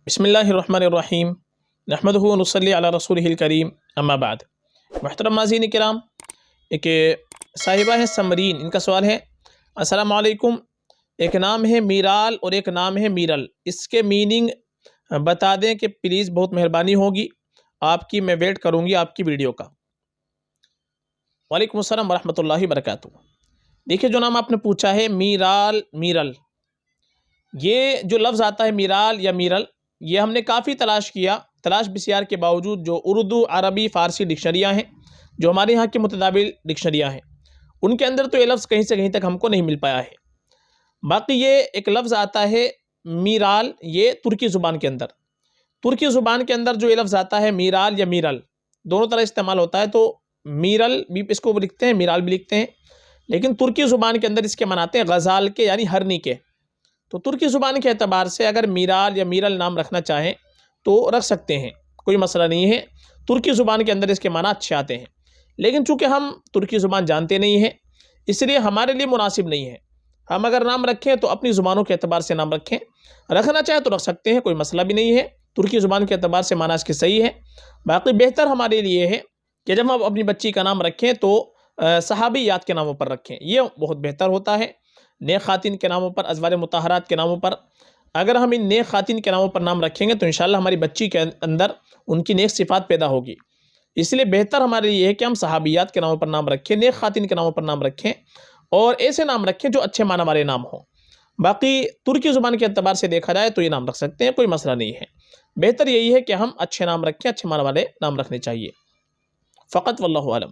बिस्मिल्लाहिर्रहमानिर्रहीम नहमदुहु व नुसल्ली अला रसूलिहिल करीम अम्मा बाद। मुहतरम नाज़रीन किराम, एक साहिबा है समरीन, इनका सवाल है अस्सलाम वालेकुम, एक नाम है मीराल और एक नाम है मीरल, इसके मीनिंग बता दें कि प्लीज़, बहुत मेहरबानी होगी आपकी, मैं वेट करूँगी आपकी वीडियो का। वालेकुम अस्सलाम व रहमतुल्लाहि व बरकातुहू। देखिए, जो नाम आपने पूछा है मीराल मीरल, ये जो लफ्ज़ आता है मीराल या मीरल, ये हमने काफ़ी तलाश किया, तलाश बिस्यार के बावजूद जो उर्दू, अरबी, फ़ारसी डिक्शनरियाँ हैं, जो हमारे यहाँ की मुतदाबिल डिक्शनरियाँ हैं, उनके अंदर तो ये लफ्ज़ कहीं से कहीं तक हमको नहीं मिल पाया है। बाकी ये एक लफ्ज़ आता है मीराल, ये तुर्की ज़ुबान के अंदर, तुर्की ज़ुबान के अंदर जो ये लफ्ज़ आता है मीराल या मीरल, दोनों तरह इस्तेमाल होता है। तो मीरल भी इसको लिखते हैं, मीराल भी लिखते हैं, लेकिन तुर्की ज़ुबान के अंदर इसके मनाते हैं गज़ाल के, यानी हरनी के। तो तुर्की ज़ुबान के अतबार से अगर मीराल या मीरल नाम रखना चाहें तो रख सकते हैं, कोई मसला नहीं है। तुर्की ज़ुबान के अंदर इसके माना अच्छे आते हैं, लेकिन चूँकि हम तुर्की ज़ुबान जानते नहीं हैं, इसलिए हमारे लिए मुनासिब नहीं है। हम अगर नाम रखें तो अपनी ज़ुबानों के अतबार से नाम रखें, रखना चाहें तो रख सकते हैं, कोई मसला भी नहीं है। तुर्की ज़ुबान के अतबार से माना इसके सही है। बाकी बेहतर हमारे लिए है कि जब हम अपनी बच्ची का नाम रखें तो सहाबियात के नामों पर रखें, ये बहुत बेहतर होता है। नेक ख़ातिन के नामों पर, अज़वाज मुतहरात के नामों पर अगर हम इन नेक ख़ातिन के नामों पर नाम रखेंगे तो इंशाअल्लाह हमारी बच्ची के अंदर उनकी नेक सिफ़ात पैदा होगी। इसलिए बेहतर हमारे लिए है कि हम सहाबियात के नामों पर नाम रखें, नेक ख़ातिन के नामों पर नाम रखें, और ऐसे नाम रखें जो अच्छे माना वाले नाम हों। बाकी तुर्की ज़ुबान के अतबार से देखा जाए तो ये नाम रख सकते हैं, कोई मसला नहीं है। बेहतर यही है कि हम अच्छे नाम रखें, अच्छे माना वाले नाम रखने चाहिए फ़कत, वल्लाहु आलम।